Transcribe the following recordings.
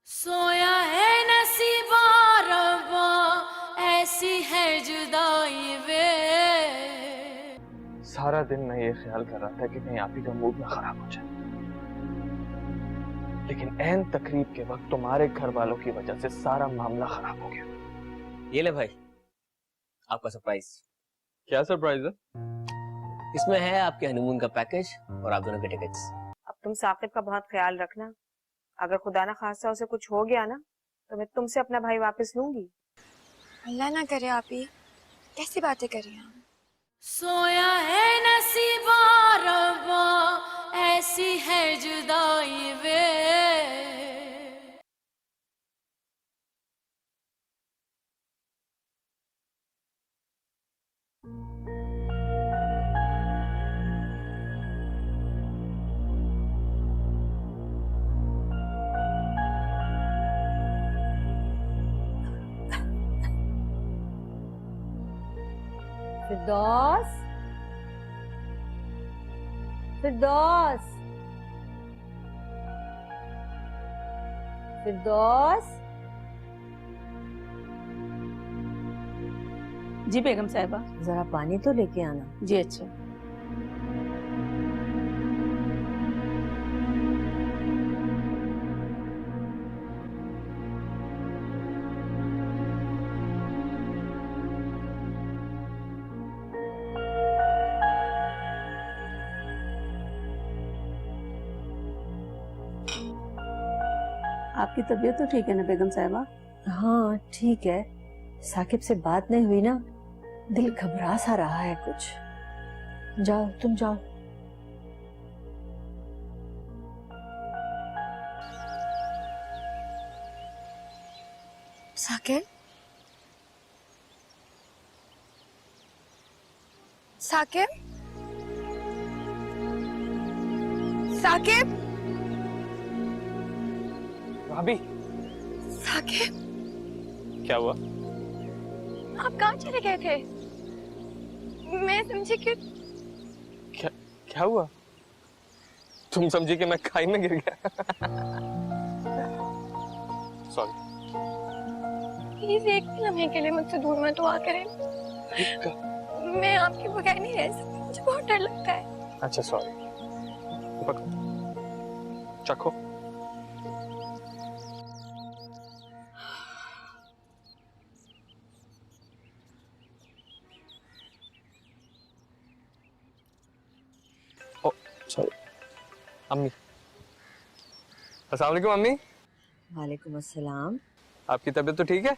सोया है नसीबा रब्बा, ऐसी है जुदाई वे। सारा दिन मैं ये ख्याल कर रहा था कि कहीं आप ही का मूड ना खराब हो जाए, लेकिन ऐन तकरीब के वक्त तुम्हारे घर वालों की वजह से सारा मामला खराब हो गया। ये ले भाई, आपका सरप्राइज। क्या सरप्राइज है? इसमें है आपके हनीमून का पैकेज और आप दोनों के टिकट्स। अब तुम साकिब का बहुत ख्याल रखना। अगर खुदा ना खास्ता उसे कुछ हो गया ना, तो मैं तुमसे अपना भाई वापस लूंगी। अल्लाह ना करे। आप ही कैसी बातें कर रही हैं? सोया है नसीबा रब्बा, ऐसी है जुदाई वे। फिरदौस, फिरदौस, फिरदौस। जी बेगम साहिबा। जरा पानी तो लेके आना। जी अच्छा। आपकी तबीयत तो ठीक है ना बेगम साहिबा? हाँ ठीक है। साकिब से बात नहीं हुई ना, दिल घबरा सा रहा है कुछ। जाओ तुम जाओ। साकिब, साकिब, साकिब, भाभी, साकिब, क्या हुआ? आप कहाँ चले गए थे? मैं समझी कि क्या क्या हुआ? तुम समझी कि मैं खाई में गिर गया? सॉरी। प्लीज एक लम्हे के लिए मुझसे दूर मत हुआ करें। मैं आपके बगैर नहीं रह सकती, मुझे बहुत डर लगता है। अच्छा सॉरी। चखो। ओ सॉरी। अम्मी, अस्सलाम वालेकुम अम्मी। वालेकुम अस्सलाम। आपकी तबीयत तो ठीक है?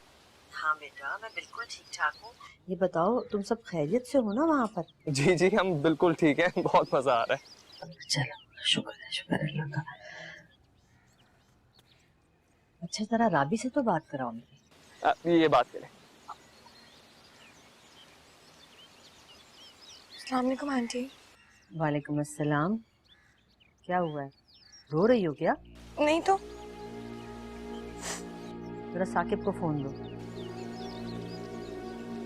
हाँ बेटा, मैं बिल्कुल ठीक ठाक हूँ। ये बताओ तुम सब खैरियत से हो ना वहाँ पर? जी जी, हम बिल्कुल ठीक हैं, बहुत मजा आ रहा है। चलो शुक्र है अल्लाह का। अच्छा जरा राबी से तो बात कराओ मेरी। ये बात करें। अस्सलाम वालेकुम आंटी। वालेकुम अस्सलाम। क्या हुआ है, रो रही हो क्या? नहीं तो। जरा साकिब को फोन दो।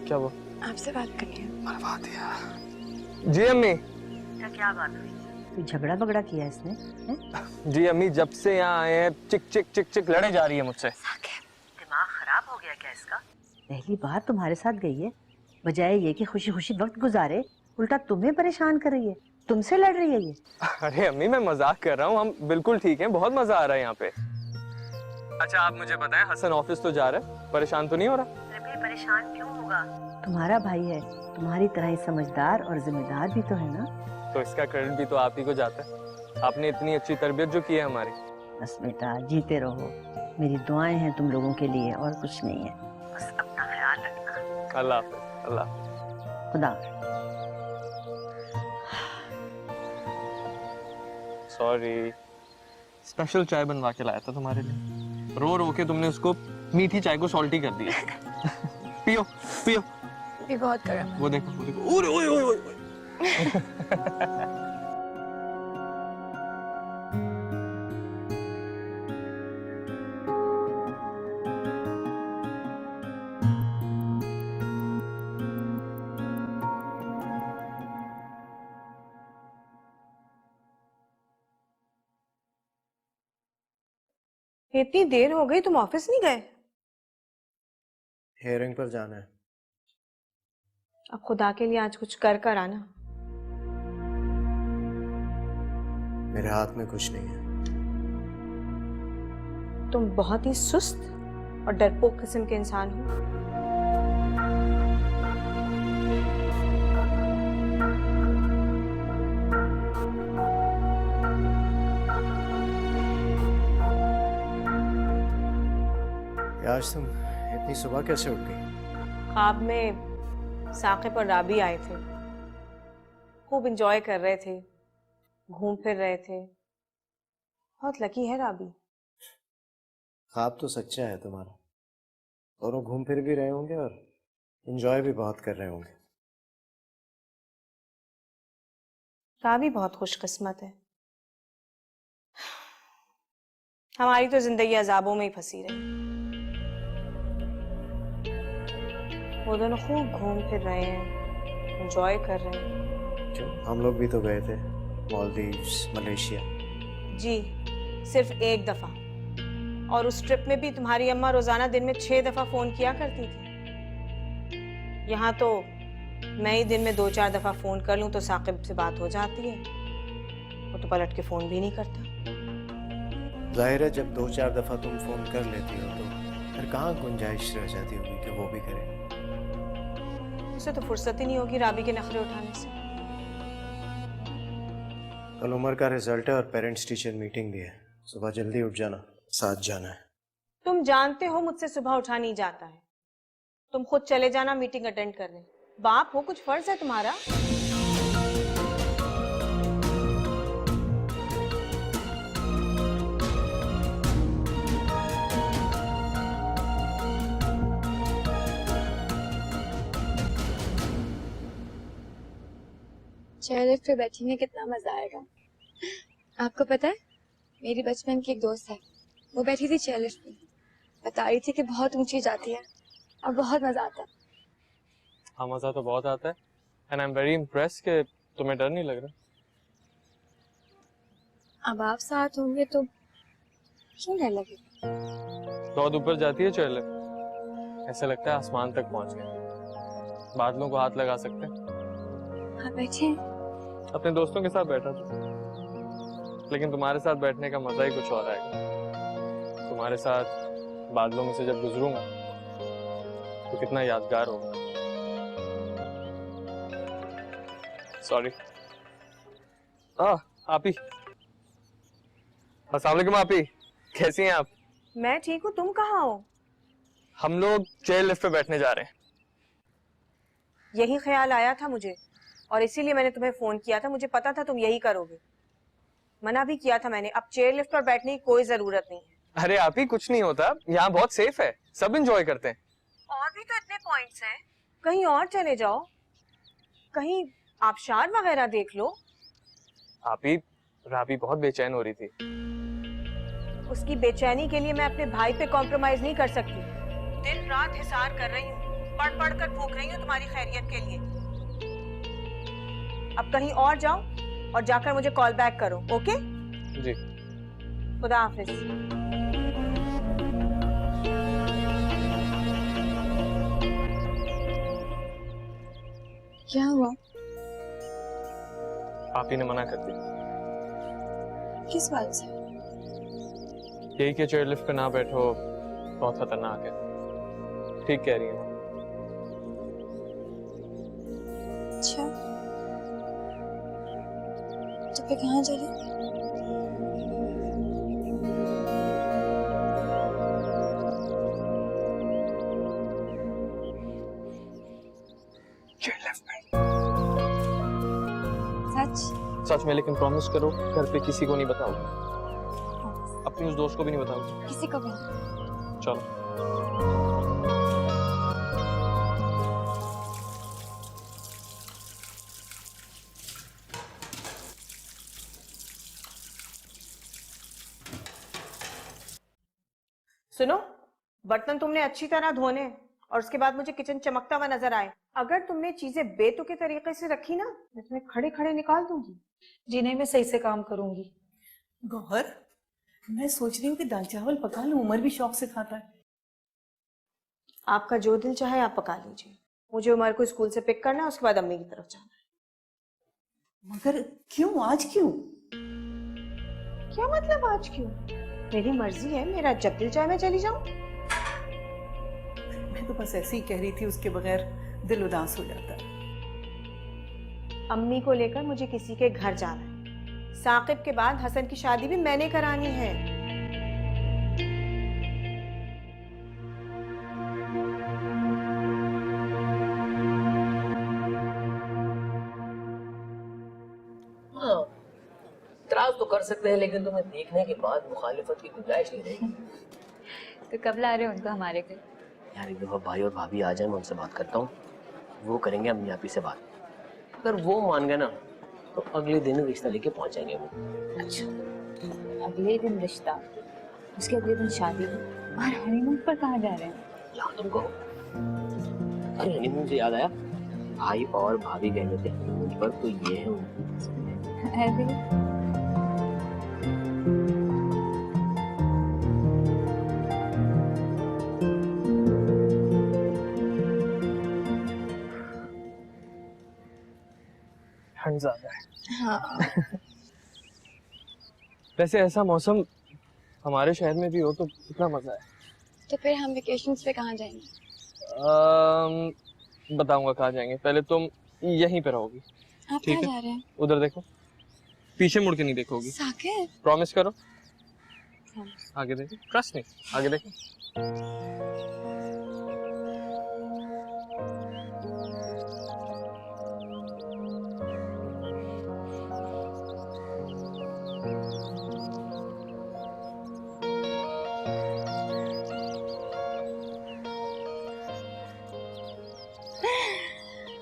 क्या हुआ? आपसे बात करनी है। मरवा दिया। जी अम्मी। क्या बात हुई? कोई झगड़ा बगड़ा किया इसने? है? जी अम्मी, जब से यहाँ आए हैं चिक चिक चिक चिक लड़े जा रही है मुझसे। दिमाग खराब हो गया क्या इसका? पहली बार तुम्हारे साथ गई है, बजाय ये कि खुशी खुशी वक्त गुजारे, उल्टा तुम्हें परेशान कर रही है, तुमसे लड़ रही है ये। अरे अम्मी, मैं मजाक कर रहा हूँ, हम बिल्कुल ठीक हैं, बहुत मजा आ रहा है यहाँ पे। अच्छा आप मुझे बताएं, हसन ऑफिस तो जा रहा है, परेशान तो नहीं हो रहा? अरे परेशान क्यों होगा, तुम्हारा भाई है, तुम्हारी तरह ही समझदार और जिम्मेदार भी तो है ना। तो इसका क्रेडिट भी तो आप ही को जाता है, आपने इतनी अच्छी तरबियत जो की है हमारी। बस बेटा जीते रहो, मेरी दुआएं हैं तुम लोगों के लिए, और कुछ नहीं है। बस अपना ख्याल रखना। अल्लाह हाफ़िज़। अल्लाह हाफ़िज़। खुदा। सॉरी, स्पेशल चाय बनवा के लाया था तुम्हारे लिए, रो रो के तुमने उसको मीठी चाय को सॉल्टी कर दिया। पियो पियो। भी बहुत गर्म। वो देखो, ओए ओए ओए ओए। इतनी देर हो गई, तुम ऑफिस नहीं गए? हियरिंग पर जाना है। अब खुदा के लिए आज कुछ कर कर आना। मेरे हाथ में कुछ नहीं है। तुम बहुत ही सुस्त और डरपोक किस्म के इंसान हो। आज तुम इतनी सुबह कैसे उठ गई? ख्वाब में साकिब और राबी आए थे, खूब एंजॉय कर रहे थे, घूम फिर रहे थे। बहुत लकी है राबी। ख्वाब तो सच्चा है तुम्हारा। दोनों घूम फिर भी रहे होंगे और एंजॉय भी बहुत कर रहे होंगे। राबी बहुत खुशकिस्मत है। हमारी तो जिंदगी अजाबों में ही फंसी रही। वो दोनों खूब घूम फिर रहे हैं, एंजॉय कर रहे हैं। क्यों? हम लोग भी तो गए थे मालदीव्स, मलेशिया। जी, सिर्फ एक दफा। और उस ट्रिप में भी तुम्हारी अम्मा रोजाना दिन में 6 दफा फोन किया करती थी। यहाँ तो मैं ही दिन में 2-4 दफा फोन कर लूं तो साकिब से बात हो जाती है। वो तो पलट के फोन भी नहीं करता। जाहिर है जब 2-4 दफा तुम फोन कर लेती हो तो फिर कहाँ गुंजाइश रह जाती होगी कि वो भी करे। उसे तो फुर्सत ही नहीं होगी राबी के नखरे उठाने से। कल उमर का रिजल्ट है और पेरेंट्स टीचर मीटिंग भी है। सुबह जल्दी उठ जाना, साथ जाना है। तुम जानते हो मुझसे सुबह उठा नहीं जाता है। तुम खुद चले जाना मीटिंग अटेंड करने। बाप हो, कुछ फर्ज है तुम्हारा। चेयरलिफ्ट पे बैठेंगे, कितना मजा आएगा। आपको पता है, मेरी बचपन की एक दोस्त है, वो बैठी थी चेयरलिफ्ट पे, बता रही थी कि बहुत ऊंची जाती है और बहुत मजा आता है। हाँ मजा तो बहुत आता है and I am very impress कि तुम्हें डर नहीं लग रहा। अब आप साथ होंगे तो क्यों डर लगेगा। बहुत ऊपर जाती है चेयरलिफ्ट, ऐसा लगता है आसमान तक पहुंच गए, बादलों को हाथ लगा सकते हैं। आप बैठे। अपने दोस्तों के साथ बैठा था, लेकिन तुम्हारे साथ बैठने का मजा ही कुछ और आएगा। तुम्हारे साथ बादलों में से जब गुजरूंगा तो कितना यादगार होगा। सॉरी। आप ही। अस्सलाम वालेकुम आप ही, कैसी हैं आप? मैं ठीक हूँ, तुम कहाँ हो? हम लोग चेयर लिफ्ट पे बैठने जा रहे हैं। यही ख्याल आया था मुझे और इसीलिए मैंने तुम्हें फोन किया था। मुझे पता था तुम यही करोगे। मना भी किया था मैंने, अब चेयर लिफ्ट पर बैठने की कोई जरूरत नहीं है। अरे आप ही, कुछ नहीं होता, यहाँ बहुत सेफ है, सब एंजॉय करते हैं। और भी तो इतने पॉइंट्स हैं, कहीं और चले जाओ, कहीं आबशार वगैरह देख लो। आप ही, राबी बहुत बेचैन हो रही थी। उसकी बेचैनी के लिए मैं अपने भाई पे कॉम्प्रोमाइज नहीं कर सकती। दिन रात हिसार कर रही हूँ, पढ़ पढ़ कर भूख रही हूँ तुम्हारी खैरियत के लिए। अब कहीं और जाओ और जाकर मुझे कॉल बैक करो, ओके? जी। खुदा हाफिज। क्या हुआ? आप ही ने मना कर दिया। किस बात से? यही कि चेयर लिफ्ट पे ना बैठो, बहुत खतरनाक है। ठीक कह रही हैं। अच्छा, तो फिर कहाँ चले? चेयर लिफ्ट पे। सच? सच में, लेकिन प्रॉमिस करो घर पे किसी को नहीं बताओगे। अपनी उस दोस्त को भी नहीं बताओगे। किसी को भी नहीं। चलो। सुनो, बर्तन तुमने अच्छी तरह धोने हैं और उसके बाद मुझे किचन चमकता हुआ नजर आए। अगर तुमने चीजें बेतुके तरीके से रखी ना, मैं तुम्हें खड़े खड़े निकाल दूंगी। जी नहीं, मैं सही से काम करूंगी। गौहर, मैं सोच रही हूँ कि दाल चावल पका लूं, उमर भी शौक से खाता है। आपका जो दिल चाहे आप पका लीजिए। मुझे उमर को स्कूल से पिक करना है, उसके बाद अम्मी की तरफ जाना है। मगर क्यों, आज क्यों? क्या मतलब आज क्यों? मेरी मर्जी है, मेरा जब दिल चाहे मैं चली जाऊं। मैं तो बस ऐसे ही कह रही थी, उसके बगैर दिल उदास हो जाता है। अम्मी को लेकर मुझे किसी के घर जाना है। साकिब के बाद हसन की शादी भी मैंने करानी है। हाँ, इतराज तो कर सकते हैं, लेकिन तुम्हें देखने के बाद मुखालिफत की गुंजाइश नहीं रहेगी। तो कब ला रहे हो उनको हमारे घर? यार एक दफा भाई और भाभी आ जाए, मैं उनसे बात करता हूँ, वो करेंगे अम्मी आपी से बात। अगर वो मान गए ना तो अगले दिन रिश्ता लेके पहुंच जाएंगे वो। अच्छा, अगले दिन रिश्ता, उसके अगले दिन शादी, और हनीमून पर कहाँ जा रहे हैं? यहाँ तुमको, अरे हनीमून से याद आया, भाई और भाभी गए हुए थे हनीमून पर, तो ये है उनकी तस्वीरें। अरे ठंड ज्यादा है। हाँ, वैसे ऐसा मौसम हमारे शहर में भी हो तो कितना मजा है। तो फिर हम वेकेशंस पे कहाँ जाएंगे? बताऊंगा कहाँ जाएंगे, पहले तुम यहीं पे रहोगी। आप ठीक कहाँ है। जा रहे हैं? उधर देखो, पीछे मुड़ के नहीं देखोगी। साकिब, प्रॉमिस करो। Promise. आगे देखो, ट्रस्ट नहीं, आगे देखो।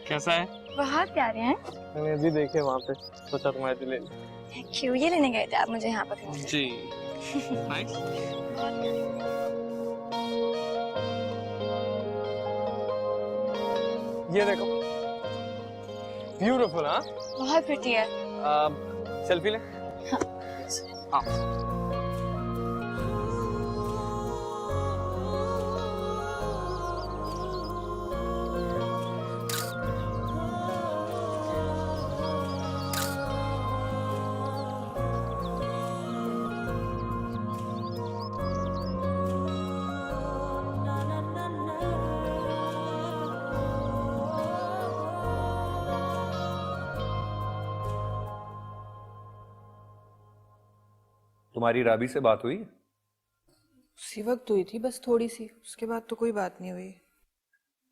कैसा है? बहुत प्यारे हैं। मैंने अभी देखे वहाँ पे, सोचा तुम्हारे लिए ले लूं। क्यों, ये लेने गए थे आप मुझे यहाँ पर? जी। नाइस। ये देखो, ब्यूटीफुल। हाँ, बहुत प्रिटी है। सेल्फी ले। हाँ। तुम्हारी राबी से बात हुई? उसी वक्त हुई थी, बस थोड़ी सी, उसके बाद तो कोई बात नहीं हुई।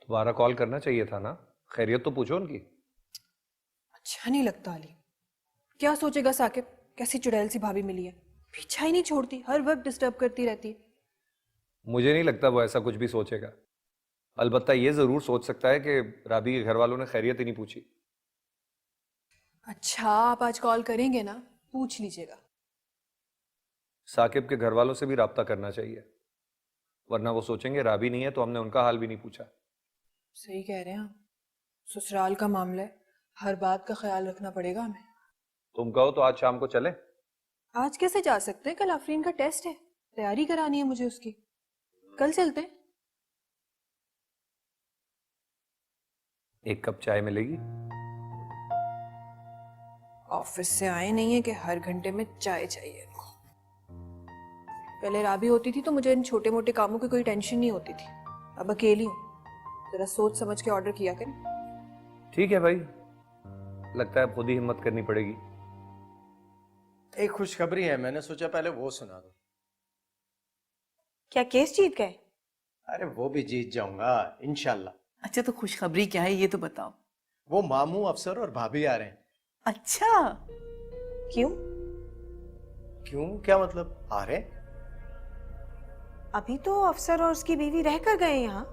दोबारा कॉल करना चाहिए था ना, खैरियत तो पूछो उनकी। अच्छा नहीं लगता अली। क्या सोचेगा साकिब, कैसी चुड़ैल सी भाभी मिली है, पीछा ही नहीं छोड़ती, हर वक्त डिस्टर्ब करती रहती है। मुझे नहीं लगता वो ऐसा कुछ भी सोचेगा। अलबत्ता ये जरूर सोच सकता है कि राबी के घर वालों ने खैरियत ही नहीं पूछी। अच्छा, आप आज कॉल करेंगे ना, पूछ लीजिएगा। साकिब के घर वालों से भी राब्ता करना चाहिए, वरना वो सोचेंगे राबी नहीं है तो हमने उनका हाल भी नहीं पूछा। सही कह रहे हैं आप, ससुराल का मामला है, हर बात का ख्याल रखना पड़ेगा हमें। तुम कहो तो आज शाम को चले? आज कैसे जा सकते हैं, कल आफरीन का टेस्ट है, तैयारी करानी है मुझे उसकी। कल चलते हैं। एक कप चाय मिलेगी? ऑफिस से आए नहीं है कि हर घंटे में चाय चाहिए इनको। पहले राबी होती थी तो मुझे इन छोटे मोटे कामों की कोई टेंशन नहीं होती थी, अब अकेली हूँ, जरा सोच समझ के ऑर्डर किया करें। ठीक है भाई, लगता है खुद ही हिम्मत करनी पड़ेगी। एक खुशखबरी है, मैंने सोचा पहले वो सुना दो। क्या केस जीत गए? अरे वो भी जीत जाऊंगा इंशाल्लाह। अच्छा, तो खुशखबरी क्या है ये तो बताओ। वो मामू, अफसर और भाभी आ रहे हैं। अच्छा, क्यों? क्यों, क्या मतलब आ रहे हैं? अभी तो अफसर और उसकी बीवी रहकर गए यहाँ।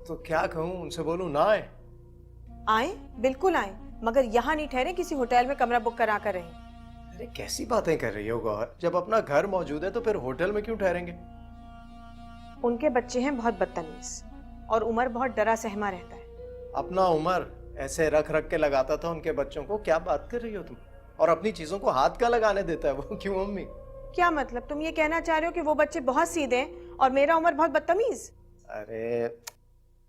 तो क्या कहूँ, उनसे बोलूं ना आए? आए, बिल्कुल आए, मगर यहाँ नहीं ठहरे, किसी होटल में कमरा बुक करा कर रहे। अरे कैसी बातें कर रही हो गौहर, जब अपना घर मौजूद है तो फिर होटल में क्यों ठहरेंगे? उनके बच्चे हैं बहुत बदतमीज, और उमर बहुत डरा सहमा रहता है। अपना उमर ऐसे रख रख के लगाता था उनके बच्चों को, क्या बात कर रही हो तुम? और अपनी चीजों को हाथ का लगाने देता है वो। क्यों अम्मी? क्या मतलब, तुम ये कहना चाह रहे हो कि वो बच्चे बहुत सीधे हैं और मेरा उमर बहुत बदतमीज? अरे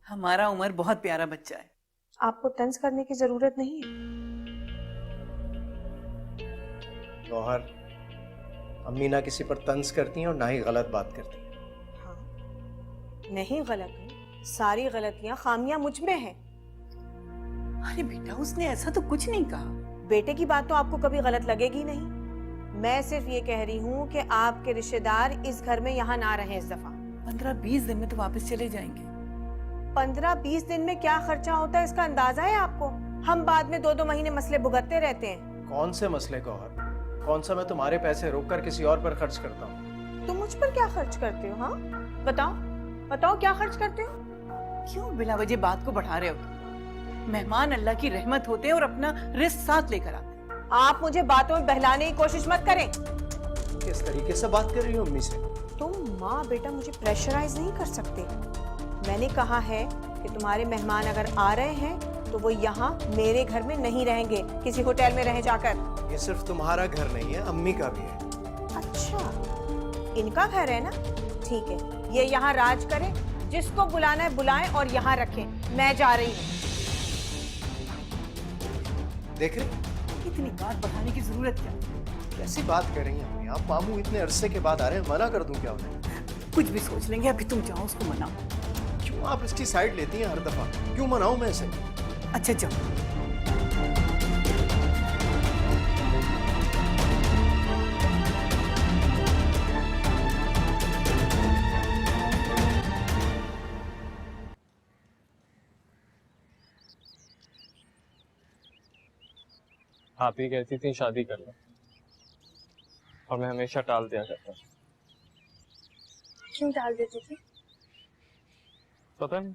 हमारा उमर बहुत प्यारा बच्चा है। आपको तंज करने की जरूरत नहीं है। गौहर, अम्मी ना किसी पर तंज करती हैं और ना ही गलत बात करती हैं। हाँ, नहीं गलत हूँ, सारी गलतियां खामियां मुझ में हैं। अरे बेटा, उसने ऐसा तो कुछ नहीं कहा। बेटे की बात तो आपको कभी गलत लगेगी नहीं। मैं सिर्फ ये कह रही हूँ कि आपके रिश्तेदार इस घर में यहाँ ना रहें इस दफा। 15-20 दिन में तो वापस चले जाएंगे। 15-20 दिन में क्या खर्चा होता है इसका अंदाजा है आपको? हम बाद में 2-2 महीने मसले भुगतते रहते हैं। कौन से मसले गौहर? कौन सा मैं तुम्हारे पैसे रोककर किसी और पर खर्च करता हूँ? तुम मुझ पर क्या खर्च करते हो? हाँ बताओ, बताओ क्या खर्च करते हो? क्यों बिला वजह बात को बढ़ा रहे हो तुम? मेहमान अल्लाह की रहमत होते हैं और अपना रिस्क साथ लेकर आते हैं। आप मुझे बातों में बहलाने की कोशिश मत करें। किस तरीके से बात कर रही हो अम्मी से? तुम माँ बेटा मुझे प्रेशराइज नहीं कर सकते। मैंने कहा है कि तुम्हारे मेहमान अगर आ रहे हैं तो वो यहाँ मेरे घर में नहीं रहेंगे, किसी होटल में रहे जाकर। ये सिर्फ तुम्हारा घर नहीं है, अम्मी का भी है। अच्छा, इनका घर है ना? ठीक है, ये यहाँ राज करें, जिसको बुलाना है बुलाएं और यहाँ रखें। मैं जा रही हूँ। देख रही इतनी बात बढ़ाने की जरूरत क्या? कैसी बात कर रही हैं अम्मी आप? मामू इतने अरसे के बाद आ रहे हैं, मना कर दूं क्या उन्हें? कुछ भी सोच लेंगे, अभी तुम जाओ उसको मनाओ। क्यों आप इसकी साइड लेती हैं हर दफा? क्यों मनाऊं मैं इसे? अच्छा जाओ। आप ही कहती थी शादी कर लो और मैं हमेशा टाल दिया करता। क्यों टाल देती थी? पता नहीं,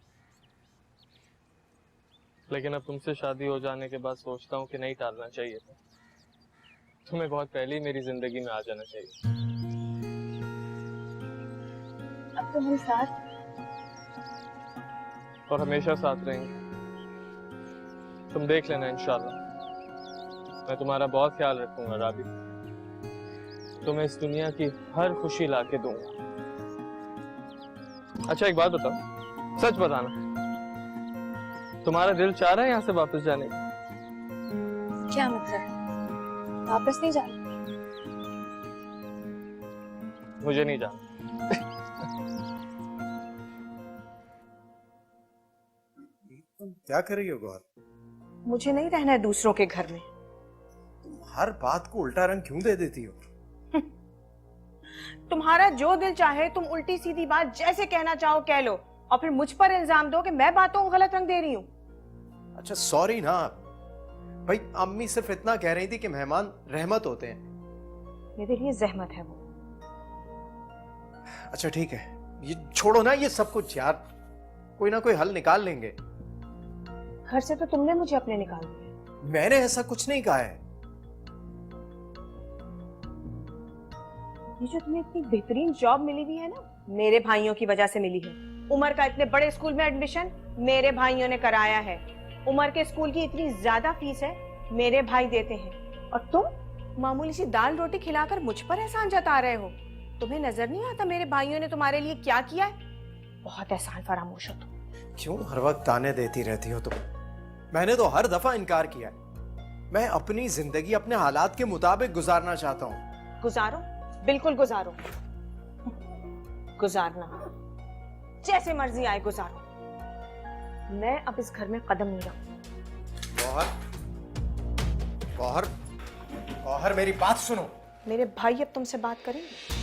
लेकिन अब तुमसे शादी हो जाने के बाद सोचता हूँ कि नहीं टालना चाहिए था। तुम्हें बहुत पहले ही मेरी जिंदगी में आ जाना चाहिए। अब तो हम साथ और हमेशा साथ रहेंगे। तुम देख लेना इंशाल्लाह, मैं तुम्हारा बहुत ख्याल रखूंगा राबी। तुम्हें इस दुनिया की हर खुशी लाके दूंगा। अच्छा एक बात बताओ, सच बताना, तुम्हारा दिल चाह रहा है यहाँ से वापस जाने का? क्या मतलब? वापस नहीं जाना? मुझे नहीं जाना। तुम क्या कर रही हो गौर? मुझे नहीं रहना है दूसरों के घर में। हर बात को उल्टा रंग क्यों दे देती हो? तुम्हारा जो दिल चाहे तुम उल्टी सीधी बात जैसे कहना चाहो कह लो और फिर मुझ पर इल्जाम दो कि मैं बातों को गलत रंग दे रही हूँ। अच्छा सॉरी ना भाई, अम्मी सिर्फ इतना कह रही थी कि मेहमान रहमत होते हैं। मेरे लिए जहमत है वो। अच्छा ठीक है, ये छोड़ो ना ये सब कुछ यार, कोई ना कोई हल निकाल लेंगे। घर से तो तुमने मुझे अपने निकाल दिया। मैंने ऐसा कुछ नहीं कहा है। ये जो तुम्हें इतनी बेहतरीन जॉब मिली हुई है ना, मेरे भाइयों की वजह से मिली है। उमर का इतने बड़े स्कूल में एडमिशन मेरे भाइयों ने कराया है। उमर के स्कूल की इतनी ज्यादा फीस है, मेरे भाई देते हैं। और तुम मामूली सी दाल रोटी खिलाकर मुझ पर एहसान जता रहे हो। तुम्हें नजर नहीं आता मेरे भाइयों ने तुम्हारे लिए क्या किया है? बहुत एहसान फरामोश हो तुम। क्यों हर वक्त ताने देती रहती हो तुम? मैंने तो हर दफा इनकार किया है। मैं अपनी जिंदगी अपने हालात के मुताबिक गुजारना चाहता हूँ। गुजारो, बिल्कुल गुजारो। गुजारना जैसे मर्जी आए गुजारो। मैं अब इस घर में कदम नहीं रखूंगी। गौहर, गौहर, गौहर मेरी बात सुनो। मेरे भाई अब तुमसे बात करेंगे।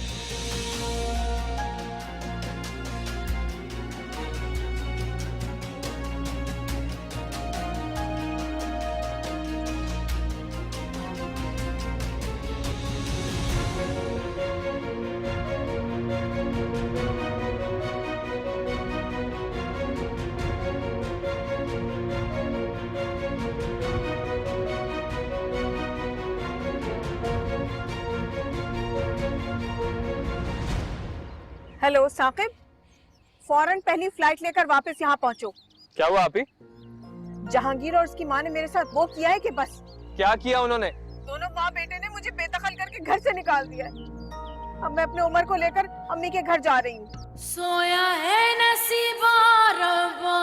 हेलो साकिब, फौरन पहली फ्लाइट लेकर वापस यहाँ पहुँचो। क्या हुआ आप ही? जहांगीर और उसकी माँ ने मेरे साथ वो किया है कि बस। क्या किया उन्होंने? दोनों माँ बेटे ने मुझे बेदखल करके घर से निकाल दिया है। अब मैं अपने उमर को लेकर अम्मी के घर जा रही हूँ। सोया है नसीबा रब्बा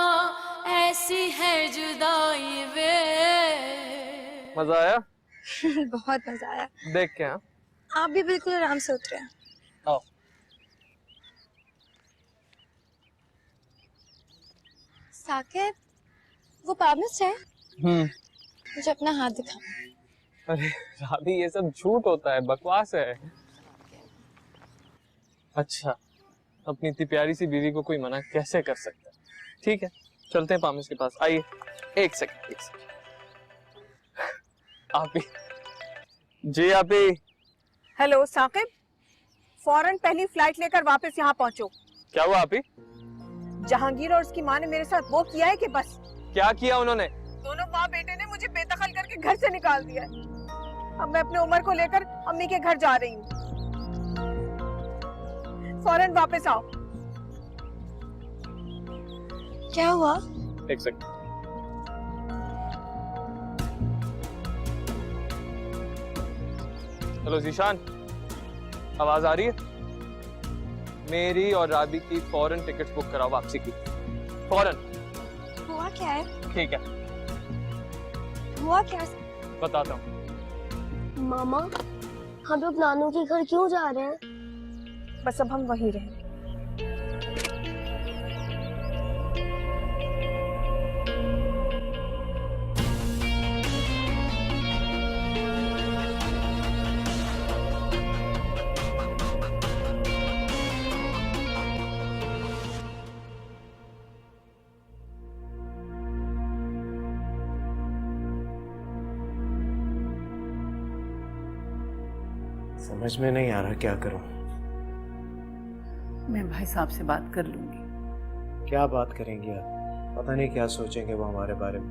ऐसी है जुदाई वे। मजा आया? बहुत मजा आया। देख के हाँ? आप भी बिल्कुल आराम से उतरे। आओ। साकिब, वो पाबनिस्ट है? मुझे अपना हाथ दिखा। अरे राबी, ये सब झूठ होता है, बकवास है। अच्छा, अपनी इतनी प्यारी सी बीवी को कोई मना कैसे कर सकता है? ठीक है, चलते हैं पामिस के पास। आइए, एक सेकंड। आप ही जी, आप ही। हेलो साकिब, फौरन पहली फ्लाइट लेकर वापस यहाँ पहुँचो। क्या हुआ आप ही? जहांगीर और उसकी माँ ने मेरे साथ वो किया है कि बस। क्या किया उन्होंने? दोनों माँ बेटे ने मुझे बेदखल करके घर से निकाल दिया है। अब मैं अपने उमर को लेकर अम्मी के घर जा रही हूँ। फौरन वापस आओ। क्या हुआ? एक सेकंड। हेलो जीशान, आवाज आ रही है? मेरी और राबी की फौरन टिकट्स बुक कराओ वापसी की, फौरन। हुआ क्या है? ठीक है, हुआ क्या? बताता हूँ। मामा, हम लोग नानू के घर क्यों जा रहे हैं? बस अब हम वहीं रहे। समझ में नहीं आ रहा क्या करूं। मैं भाई साहब से बात कर लूंगी। क्या बात करेंगी आप? पता नहीं क्या सोचेंगे वो हमारे बारे में।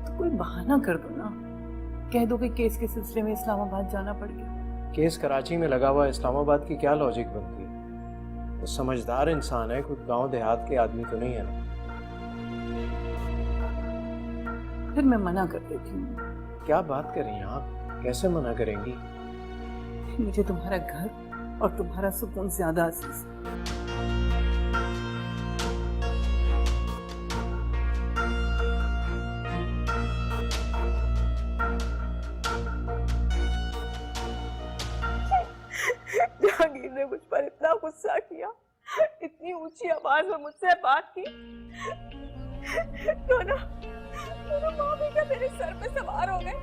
तो कोई बहाना कर दो ना, कह दो कि केस के सिलसिले में इस्लामाबाद जाना पड़ गया। केस कराची में लगा हुआ, इस्लामाबाद की क्या लॉजिक बनती है? वो समझदार इंसान है, कुछ गांव देहात के आदमी तो नहीं है ना। फिर मैं मना कर देती हूँ। क्या बात कर रही हैं आप? कैसे मना करेंगी? मुझे तुम्हारा घर और तुम्हारा सुकून ज्यादा अजीज है। जहांगीर ने मुझ पर इतना गुस्सा किया, इतनी ऊंची आवाज में मुझसे बात की, दोनों माँ बेटा मेरे सर पे सवार हो गए।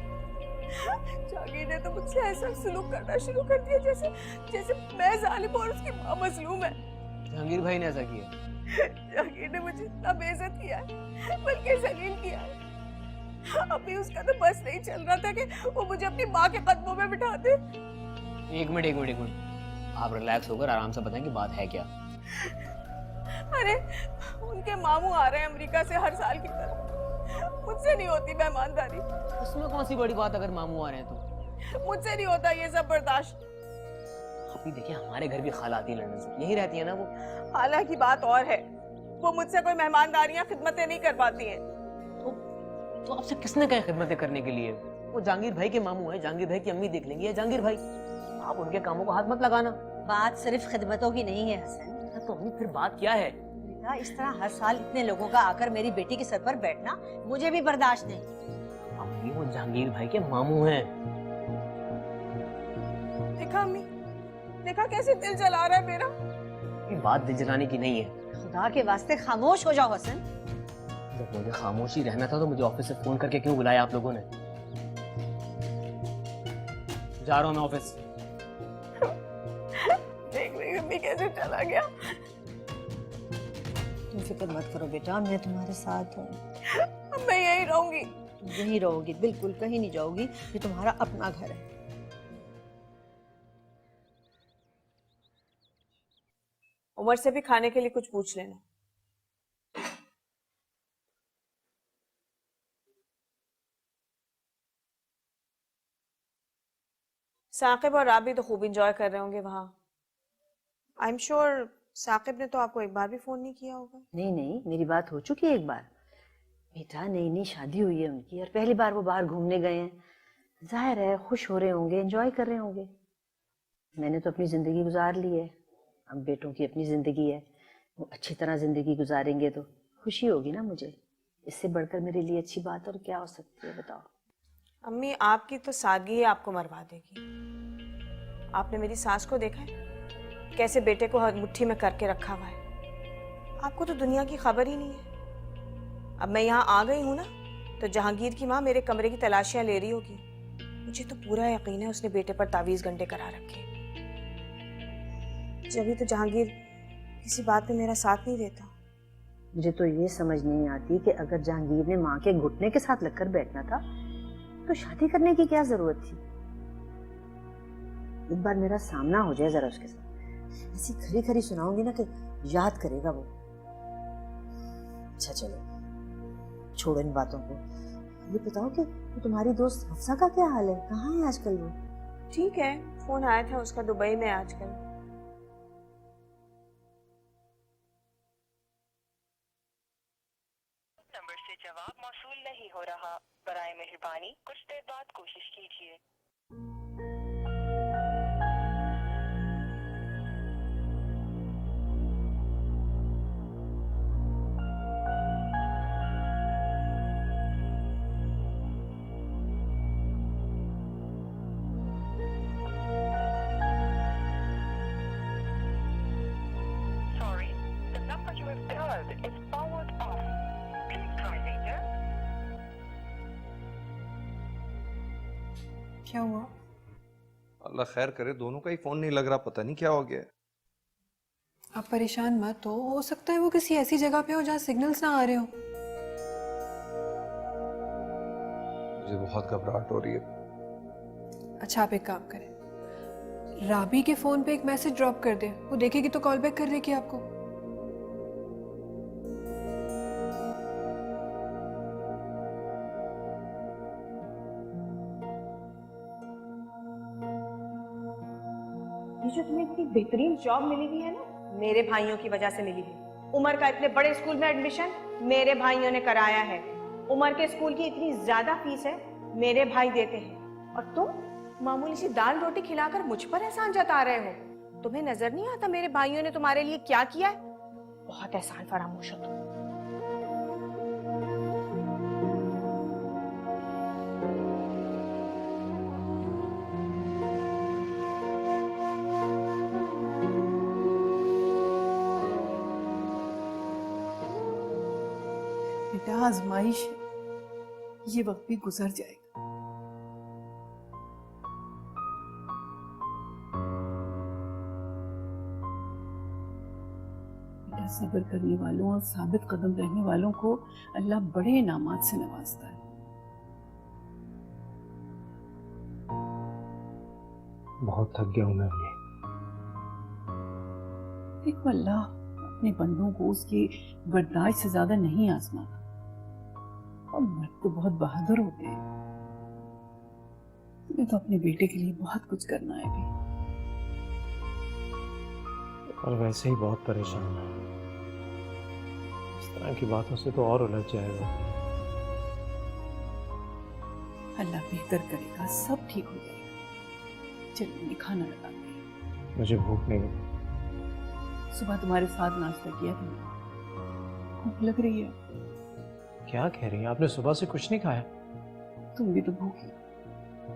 जहांगीर ने तो मुझसे ऐसा सलूक करना शुरू कर दिया जैसे जैसे मैं जालिम और उसकी माँ मजलूम है। जहांगीर भाई ने ऐसा किया? जहांगीर ने मुझे इतना बेइज्जत किया है, बल्कि जलील किया है। अभी उसका तो बस नहीं चल रहा था कि वो मुझे अपनी माँ के कदमों में बिठा दे। एक मिनट, आप रिलैक्स होकर आराम से बताएं कि बात है क्या। अरे उनके मामू आ रहे हैं अमेरिका से हर साल की तरह, मुझसे नहीं होती मेहमानदारी। उसमें कौन सी बड़ी बात, अगर मामू आ रहे हैं तो? मुझसे नहीं होता ये सब बर्दाश्त। अभी देखिए, हमारे घर भी खाला आती है लंदन से, यही रहती है ना वो। खाला की बात और है, वो मुझसे कोई मेहमानदारियां खिदमतें नहीं करवाती हैं। तो आपसे किसने कहा खिदमतें करने के लिए? वो जहांगीर भाई के मामू है, जहांगीर भाई की अम्मी देख लेंगी, या जहांगीर भाई। आप उनके कामों को हाथ मत लगाना। बात सिर्फ खिदमतों की नहीं है हसन। तो अम्मी फिर बात क्या है? बेटा, इस तरह हर साल इतने लोगों का आकर मेरी बेटी के सर पर बैठना मुझे भी बर्दाश्त नहीं। अम्मी, वो जहांगीर भाई के मामू हैं। देखा अम्मी, देखा कैसे दिल जला रहा है मेरा। ये बात दिल जलाने की नहीं है। खुदा के वास्ते खामोश हो जाओ हसन। जब मुझे खामोशी रहना था तो मुझे ऑफिस से फोन करके क्यों बुलाया आप लोगों ने? जा रहा हूँ मैं ऑफिस। देख रही अम्मी कैसे चला गया। तुम फिक्र मत करो बेटा, मैं तुम्हारे साथ हूँ। अब मैं यहीं रहूंगी। यहीं रहोगी, बिल्कुल कहीं नहीं जाओगी। ये तुम्हारा अपना घर है। उमर से भी खाने के लिए कुछ पूछ लेना। साकिब और राबी तो खूब एंजॉय कर रहे होंगे वहां। आई एम श्योर साकिब ने तो आपको एक बार भी फोन नहीं किया होगा। नहीं नहीं, मेरी बात हो चुकी है एक बार। बेटा, नई नई शादी हुई है उनकी और पहली बार वो बाहर घूमने गए हैं। जाहिर है खुश हो रहे होंगे, एंजॉय कर रहे होंगे। मैंने तो अपनी जिंदगी गुजार ली है, अब बेटों की अपनी जिंदगी है, वो अच्छी तरह जिंदगी गुजारेंगे तो खुशी होगी ना मुझे। इससे बढ़कर मेरे लिए अच्छी बात और क्या हो सकती है, बताओ। अम्मी, आपकी तो सादगी ही आपको मरवा देगी। आपने मेरी सास को देखा है कैसे बेटे को मुट्ठी में करके रखा हुआ है। आपको तो दुनिया की खबर ही नहीं है। अब मैं यहाँ आ गई हूँ ना, तो जहांगीर की माँ मेरे कमरे की तलाशियां ले रही होगी। मुझे तो पूरा यकीन है उसने बेटे पर तावीज़ गंडे करा रखे। जब तो जहांगीर किसी बात में मेरा साथ नहीं देता। मुझे तो ये समझ नहीं आती कि अगर जहांगीर ने माँ के घुटने के साथ लगकर बैठना था तो शादी करने की क्या जरूरत थी। एक बार मेरा सामना हो जाए जरा उसके साथ, ऐसी खरी खरी सुनाऊंगी ना कि याद करेगा वो। अच्छा चलो छोड़ो इन बातों को, ये बताओ कि तुम्हारी दोस्त हफ्सा का क्या हाल है, कहाँ है आजकल वो? ठीक है, फोन आया था उसका दुबई में आजकल। नंबर से जवाब मौसूल नहीं हो रहा, बराए मेहरबानी कुछ देर बाद कोशिश कीजिए। Sorry, the number you have dialed is powered off. Please try later. क्या हुआ? अल्लाह खैर करे, दोनों का ही फोन नहीं लग रहा, पता नहीं क्या हो गया। आप परेशान मत हो सकता है वो किसी ऐसी जगह पे हो जहाँ सिग्नल्स ना आ रहे हो। मुझे बहुत घबराहट हो रही है। अच्छा आप एक काम करें, राबी के फोन पे एक मैसेज ड्रॉप कर दे, वो देखेगी तो कॉल बैक कर देगी आपको। ये जो तुम्हें इतनी बेहतरीन जॉब मिली हुई है ना, मेरे भाइयों की वजह से मिली है। उमर का इतने बड़े स्कूल में एडमिशन मेरे भाइयों ने कराया है। उमर के स्कूल की इतनी ज्यादा फीस है, मेरे भाई देते हैं। और तुम मामूली सी दाल रोटी खिलाकर मुझ पर एहसान जता रहे हो। तुम्हें नजर नहीं आता मेरे भाइयों ने तुम्हारे लिए क्या किया है? बहुत एहसान फरामोश हो तुम। बेटा आजमाइश है, ये वक्त भी गुजर जाएगा। बेटा सब्र करने वालों और साबित कदम रहने वालों को अल्लाह बड़े इनामात से नवाजता है। बहुत थक गया हूं मैं अभी। देखो अल्लाह अपने बंदों को उसकी बर्दाश्त से ज्यादा नहीं आजमाता। और मर्द तो बहुत बहादुर होते हैं। तुम्हें तो अपने बेटे के लिए बहुत कुछ करना है भी। और वैसे ही बहुत परेशान है, इस तरह की बातों से तो और उलझ जाएगा। अल्लाह बेहतर करेगा, सब ठीक हो जाएगा। चलो मैं खाना लगाऊंगी। मुझे भूख नहीं लगी। सुबह तुम्हारे साथ नाश्ता किया था, भूख लग रही है। क्या कह रही हैं? आपने सुबह से कुछ नहीं खाया? तुम भी तो भूखी,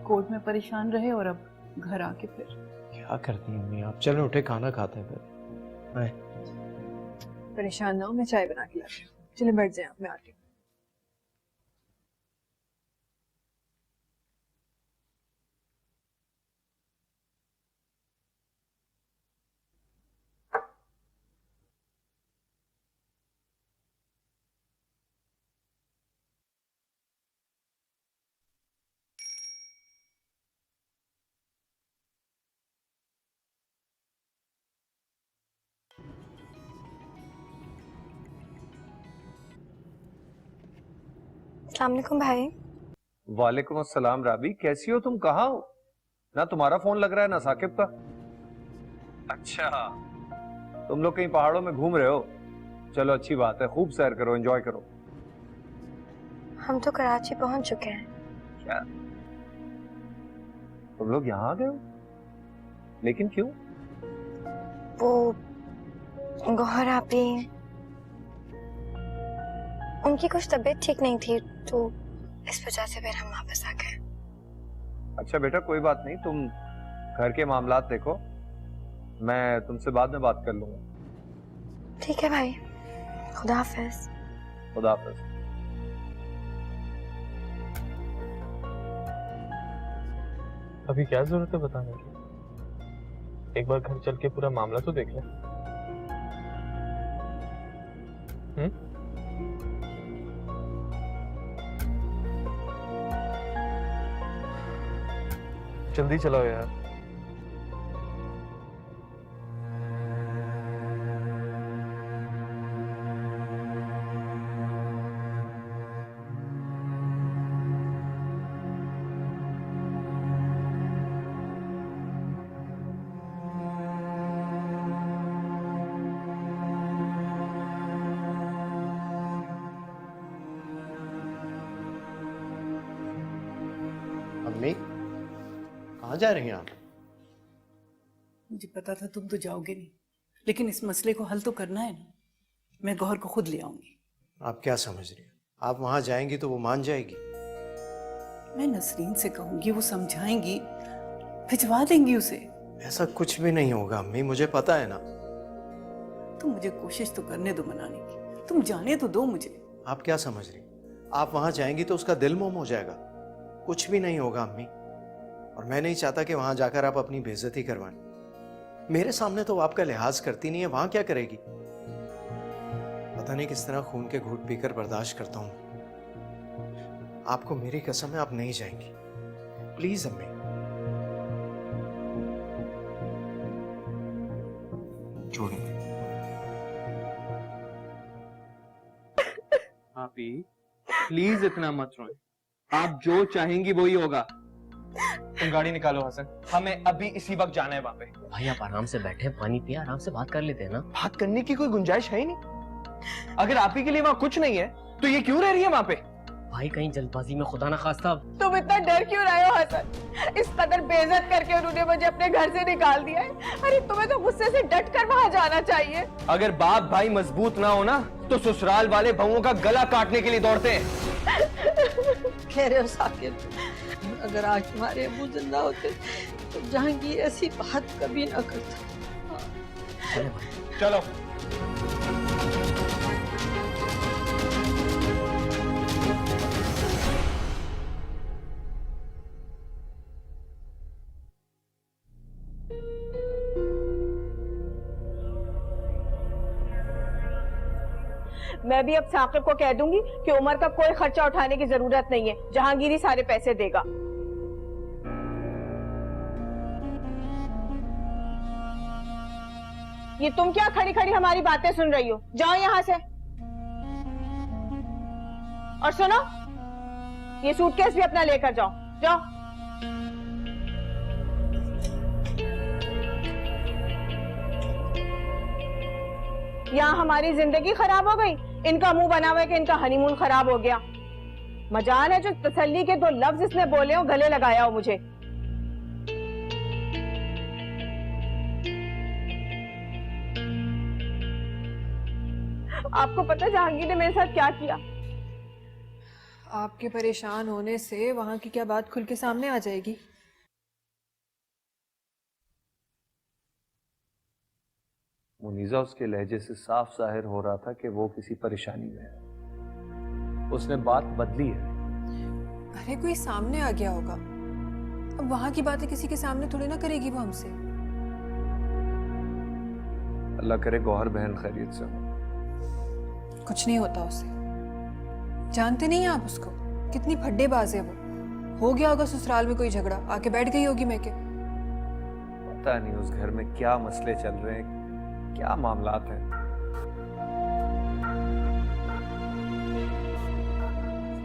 कोर्ट में परेशान रहे और अब घर आके फिर। क्या करती हैं अम्मी आप? चलो उठे खाना खाते हैं फिर। बाय। परेशान ना हो, मैं चाय बना के लाती हूँ। चले बैठ जाए, मैं आती हूँ। अस्सलाम वालेकुम भाई। वालेकुम अस्सलाम राबी, कैसी हो तुम? कहाँ हो? ना तुम्हारा फोन लग रहा है ना साकिब का। अच्छा तुम लोग कहीं पहाड़ों में घूम रहे हो? चलो अच्छी बात है, खूब सैर करो, एंजॉय करो। हम तो कराची पहुंच चुके हैं। क्या तुम लोग यहाँ आ गए हो, लेकिन क्यों? वो गौहर आपी, उनकी कुछ तबीयत ठीक नहीं थी, तो इस वजह से फिर हम वापस आ गए। अच्छा बेटा, कोई बात नहीं, तुम घर के मामलात देखो, मैं तुमसे बाद में बात कर लूंगा। ठीक है भाई, खुदा हाफिज। खुदा हाफिज। अभी क्या जरूरत है बताने की? एक बार घर चल के पूरा मामला तो देख ले। जल्दी चलाओ यार। अम्मी, कहाँ जा रही हैं आप? मुझे पता था तुम तो जाओगे नहीं, लेकिन इस मसले को हल तो करना है ना। मैं गौहर को खुद ले आऊंगी। आप क्या समझ रही हैं? आप वहां जाएंगी तो वो मान जाएगी? मैं नसरीन से कहूंगी, वो समझाएंगी, भिजवा देंगी उसे। ऐसा कुछ भी नहीं होगा अम्मी, मुझे पता है ना। तुम मुझे कोशिश तो करने दो मनाने की, तुम जाने तो दो मुझे। आप क्या समझ रही? आप वहां जाएंगी तो उसका दिल मोम हो जाएगा। कुछ भी नहीं होगा अम्मी, और मैं नहीं चाहता कि वहां जाकर आप अपनी बेइज्जती करवाएं। मेरे सामने तो वो आपका लिहाज करती नहीं है, वहां क्या करेगी? पता नहीं किस तरह खून के घूंट पीकर बर्दाश्त करता हूं। आपको मेरी कसम है, आप नहीं जाएंगी। प्लीज अम्मी। छोड़िए। आपी प्लीज इतना मत रोए, आप जो चाहेंगी वही होगा। तुम गाड़ी निकालो हसन, हमें अभी इसी वक्त जाना है वहां पे। भाई आप आराम से बैठे, पानी पिए, आराम से बात कर लेते हैं ना। बात करने की कोई गुंजाइश है ही नहीं। अगर आप ही के लिए वहां कुछ नहीं है तो ये क्यों रह रही है वहां पे? भाई कहीं जल्दबाजी में खुदा ना खास्ता। तुम इतना डर क्यों रहे हो हसन? इस कदर बेइज्जत करके उन्होंने मुझे अपने घर से निकाल दिया है। अरे तुम्हें तो गुस्से से डट कर वहां जाना चाहिए। अगर बाप भाई मजबूत ना हो ना तो ससुराल वाले बहुओं का गला काटने के लिए दौड़ते हैं। कह रहे हो साकिब, अगर आज तुम्हारे अबू जिंदा होते तो जहांगीर ऐसी बात कभी ना करता। चलो। मैं भी अब साकिब को कह दूंगी कि उमर का कोई खर्चा उठाने की जरूरत नहीं है, जहांगीर ही सारे पैसे देगा। ये तुम क्या खड़ी खड़ी हमारी बातें सुन रही हो? जाओ यहाँ से। और सुनो, ये सूटकेस भी अपना लेकर जाओ। जाओ। यहाँ हमारी जिंदगी खराब हो गई, इनका मुंह बना हुआ है कि इनका हनीमून खराब हो गया। मजाल है जो तसल्ली के दो लफ्ज इसने बोले हो, गले लगाया हो मुझे। आपको पता जहांगीर ने मेरे साथ क्या किया? आपके परेशान होने से वहां की क्या बात खुल के सामने आ जाएगी? मुनीजा उसके लहजे से साफ जाहिर हो रहा था कि वो किसी परेशानी में है। उसने बात बदली है। अरे कोई सामने आ गया होगा, अब वहां की बातें किसी के सामने थोड़ी ना करेगी वो हमसे। अल्लाह करे गौहर बहन खैरियत से हो। कुछ नहीं होता उसे, जानते नहीं आप उसको, कितनी फड्डेबाज है वो। हो गया होगा ससुराल में कोई झगड़ा, आके बैठ गई होगी मैं के। पता नहीं उस घर में क्या मसले चल रहे हैं, क्या मामलात हैं।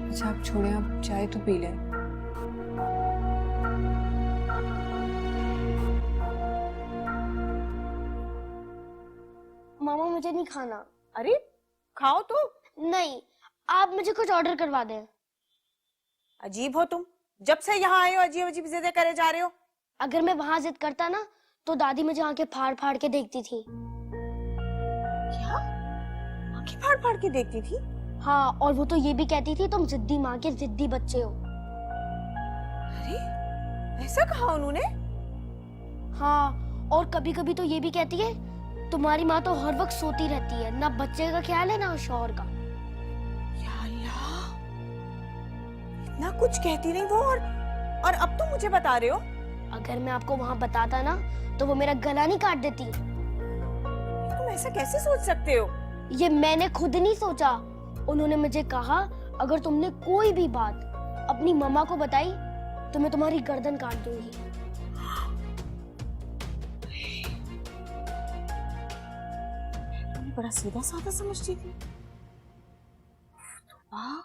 अच्छा आप छोड़ें, आप चाय तो पी लें। मामा मुझे नहीं खाना। अरे खाओ तो। नहीं, आप मुझे कुछ ऑर्डर करवा दें। अजीब हो तुम, जब से यहाँ आए हो अजीब अजीब जिद्दें करे जा रहे हो। अगर मैं वहां जिद करता ना तो दादी मुझे आंखें फाड़ फाड़ के देखती थी। क्या? आंखें फाड़ फाड़ के देखती थी? हाँ, और वो तो ये भी कहती थी तुम जिद्दी माँ के जिद्दी बच्चे हो। अरे ऐसा कहा उन्होंने? हाँ, और कभी कभी तो ये भी कहती है तुम्हारी माँ तो हर वक्त सोती रहती है, ना बच्चे का ख्याल है ना शौहर का। या अल्लाह, इतना कुछ कहती नहीं वो, और अब तुम मुझे बता रहे हो? अगर मैं आपको वहाँ बताता ना तो वो मेरा गला नहीं काट देती। तुम ऐसा कैसे सोच सकते हो? ये मैंने खुद नहीं सोचा, उन्होंने मुझे कहा अगर तुमने कोई भी बात अपनी मम्मा को बताई तो मैं तुम्हारी गर्दन काट दूंगी। बड़ा सीधा साधा समझती थी। तो वाह,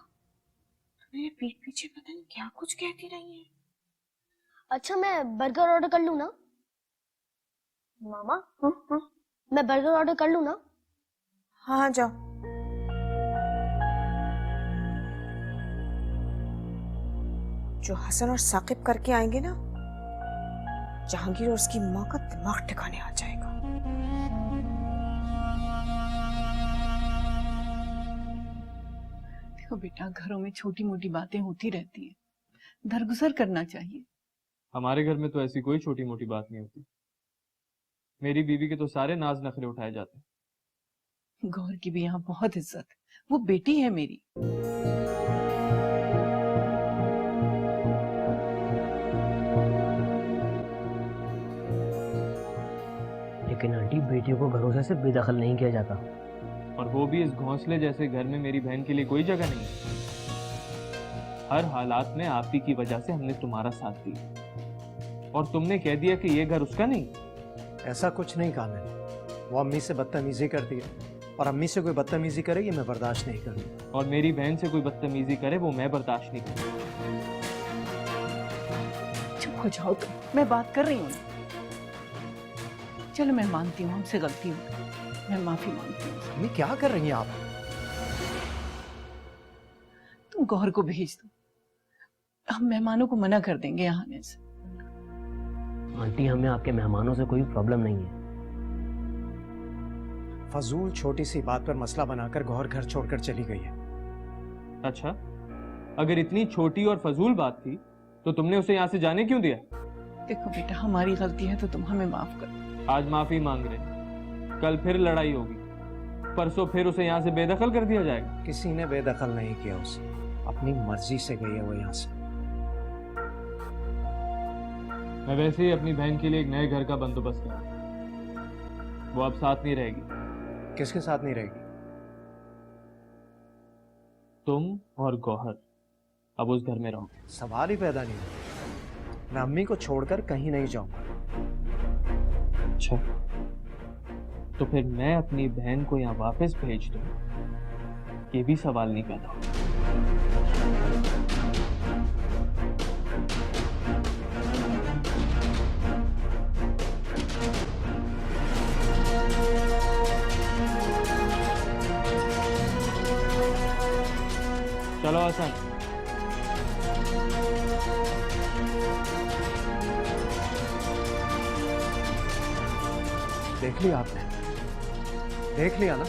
मेरे पीठ पीछे पता नहीं क्या कुछ कहती रही है। अच्छा, मैं बर्गर ऑर्डर कर लूं ना? मामा, मैं बर्गर ऑर्डर कर लूं ना? हाँ हाँ, जाओ। जो हसन और साकिब करके आएंगे ना, जहांगीर और उसकी माँ का दिमाग ठिकाने आ जाएगा। देखो बेटा, घरों में छोटी मोटी बातें होती रहती है, दरगुजर करना चाहिए। हमारे घर में तो ऐसी कोई छोटी मोटी बात नहीं होती। मेरी बीवी के तो सारे नाज नखरे उठाए जाते हैं। गौर की भी यहाँ बहुत इज्जत है, वो बेटी है मेरी। लेकिन आंटी, बेटियों को घरों से सिर्फ बेदखल नहीं किया जाता, और वो भी इस घोंसले जैसे घर में मेरी बहन के लिए कोई जगह नहीं है। हर हालात में आप ही की वजह से हमने तुम्हारा साथ दिया, और तुमने कह दिया कि ये घर उसका नहीं। ऐसा कुछ नहीं कहा मैंने। वो अम्मी से बदतमीजी करती है, और अम्मी से कोई बदतमीजी करे ये मैं बर्दाश्त नहीं करूँगा। और मेरी बहन से कोई बदतमीजी करे वो मैं बर्दाश्त नहीं करूँगा। चुप हो जाओ तुम, मैं बात कर रही हूँ। चलो मैं मानती हूँ हमसे गलती हो गई, मैं माफी मांगती हूँ। अम्मी क्या कर रही हैं आप? तुम गौहर को भेज दो, हम मेहमानों को मना कर देंगे यहाँ आने से। आंटी, हमें आपके मेहमानों से कोई प्रॉब्लम नहीं है। फजूल छोटी सी बात पर मसला बनाकर गौहर घर छोड़कर चली गई है। अच्छा, अगर इतनी छोटी और फजूल बात थी तो तुमने उसे यहाँ से जाने क्यों दिया? देखो बेटा, हमारी गलती है तो तुम हमें माफ कर दो। आज माफी मांग रहे, कल फिर लड़ाई होगी, परसों फिर उसे यहाँ से बेदखल कर दिया जाएगा। किसी ने बेदखल नहीं किया उसे, अपनी मर्जी से गई है वो यहाँ से। मैं वैसे ही अपनी बहन के लिए एक नए घर का बंदोबस्त कर रहा हूं। वो अब साथ नहीं रहेगी। किसके साथ नहीं रहेगी? तुम और गौहर अब उस घर में रहो। सवाल ही पैदा नहीं हुआ। मैं अम्मी को छोड़कर कहीं नहीं जाऊंगा। अच्छा, तो फिर मैं अपनी बहन को यहाँ वापस भेज दूं, ये भी सवाल नहीं पैदा होगा। चलो हसन, देख लिया आपने? देख लिया ना?